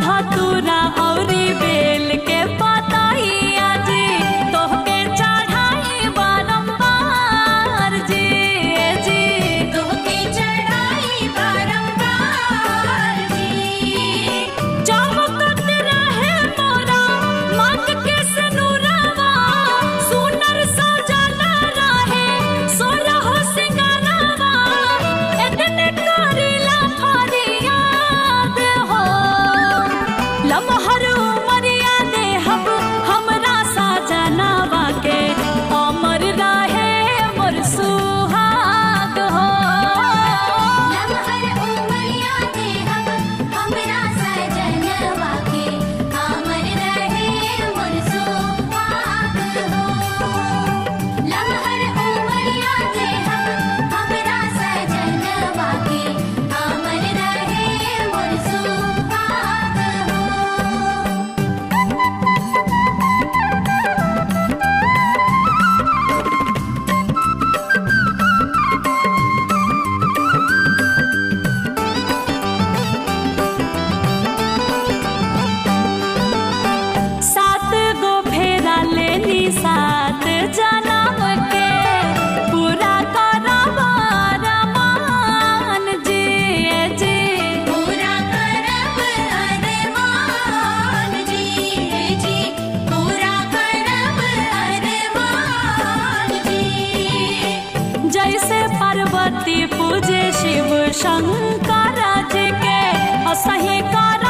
धतूरा औरी बेल के पतइया जी तोहके चढ़ाई बारंबार जी तोहके चढ़ाई बारंबार जी। चमकत रहे मोरा मांग के सिनुरवा सुनर सजल रहे सोरहो सिंगारवा एतने करिला फरियाद हो लमहर उमरिया देहब हमरा सजनवा के अमर रहे मोर सुहाग हो लमहर उमरिया देहब हमरा सजनवा के अमर रहे मोर सुहाग हो। लमहर उमरिया देहब हमरा सजनवा के अमर रहे मोर सुहाग हो। सात गो फेरा लेनी सात जनम के पूरा करब अरमान जी पूरा करब अरमान जी पूरा करब अरमान जी। जैसे पार्वती पूजे शिव शंकर जी के असही कर